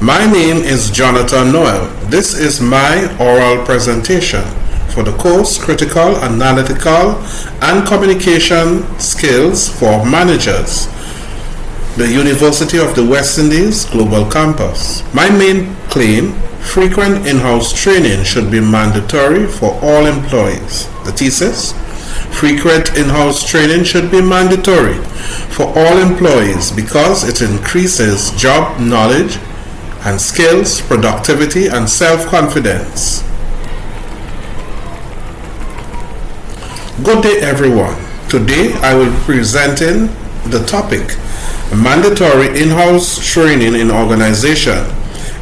My name is Jonathan Noel. This is my oral presentation for the course Critical, Analytical and Communication Skills for Managers, the University of the West Indies Global Campus. My main claim: frequent in-house training should be mandatory for all employees. The thesis: frequent in-house training should be mandatory for all employees because it increases job knowledge and skills, productivity, and self-confidence. Good day, everyone. Today I will be presenting the topic: mandatory in-house training in organization.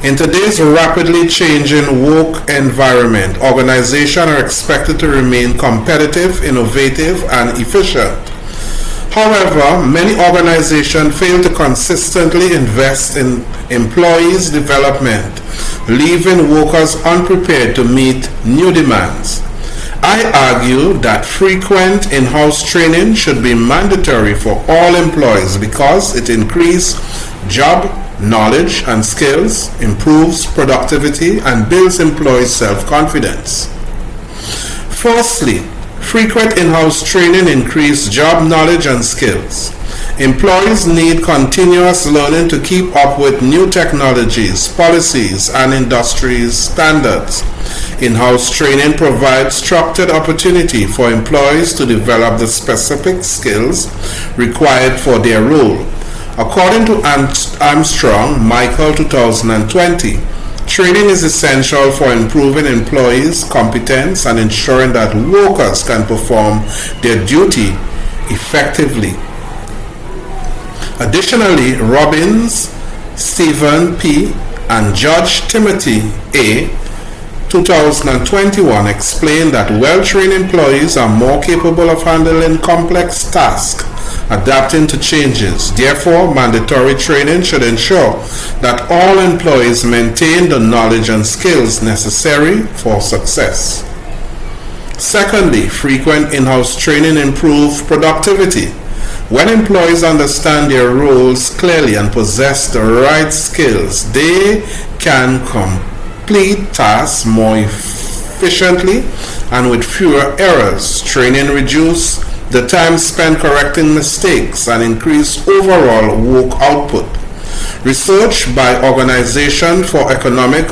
In today's rapidly changing work environment, organizations are expected to remain competitive, innovative, and efficient. However, many organizations fail to consistently invest in employees' development, leaving workers unprepared to meet new demands. I argue that frequent in-house training should be mandatory for all employees because it increases job knowledge and skills, improves productivity, and builds employees' self-confidence. Firstly, frequent in-house training increases job knowledge and skills. Employees need continuous learning to keep up with new technologies, policies, and industry standards. In-house training provides structured opportunity for employees to develop the specific skills required for their role. According to Armstrong, Michael 2020, training is essential for improving employees' competence and ensuring that workers can perform their duty effectively. Additionally, Robbins, Stephen P., and Judge Timothy A. 2021 explained that well-trained employees are more capable of handling complex tasks, adapting to changes. Therefore, mandatory training should ensure that all employees maintain the knowledge and skills necessary for success. Secondly, frequent in-house training improves productivity. When employees understand their roles clearly and possess the right skills, they can complete tasks more efficiently and with fewer errors. Training reduces the time spent correcting mistakes and increase overall work output. Research by Organization for Economic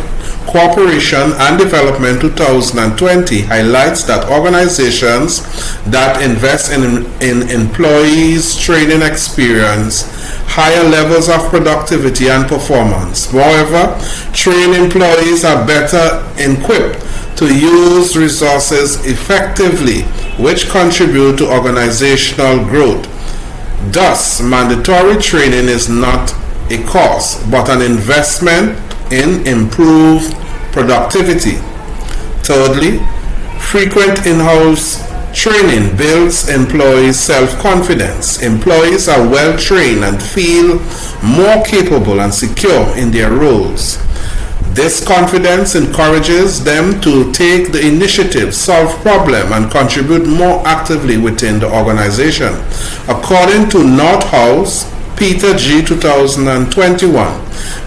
Cooperation and Development 2020 highlights that organizations that invest in employees' training experience higher levels of productivity and performance. Moreover, trained employees are better equipped to use resources effectively, which contribute to organizational growth. Thus, mandatory training is not a cost, but an investment in improved productivity. Thirdly, frequent in-house training builds employees' self-confidence. Employees are well trained and feel more capable and secure in their roles. This confidence encourages them to take the initiative, solve problems, and contribute more actively within the organization. According to Nordhaus, Peter G. 2021,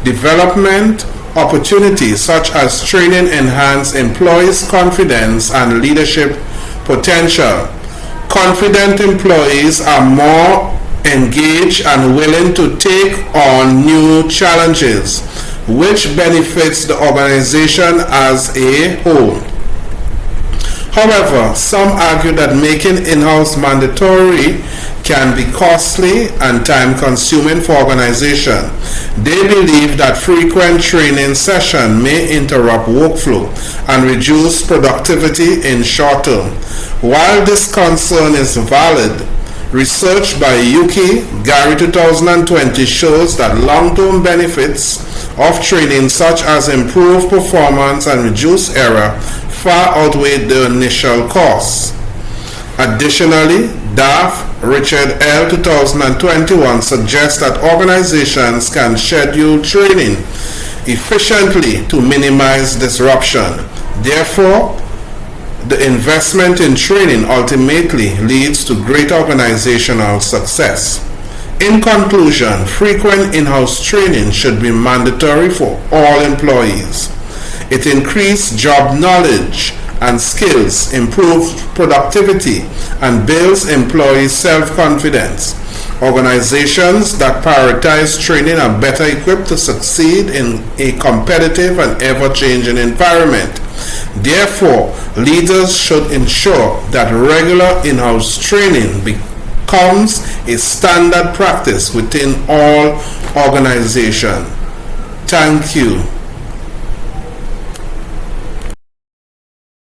development opportunities such as training enhance employees' confidence and leadership potential. Confident employees are more engaged and willing to take on new challenges, which benefits the organization as a whole. However, some argue that making in-house mandatory can be costly and time-consuming for organizations. They believe that frequent training sessions may interrupt workflow and reduce productivity in short term. While this concern is valid, research by UK Gary 2020 shows that long-term benefits of training, such as improved performance and reduced error, far outweigh the initial costs. Additionally, Daff Richard L. 2021 suggests that organizations can schedule training efficiently to minimize disruption. Therefore, the investment in training ultimately leads to great organizational success. In conclusion, frequent in-house training should be mandatory for all employees. It increases job knowledge and skills, improves productivity, and builds employee self-confidence. Organizations that prioritize training are better equipped to succeed in a competitive and ever-changing environment. Therefore, leaders should ensure that regular in-house training becomes a standard practice within all organizations. Thank you.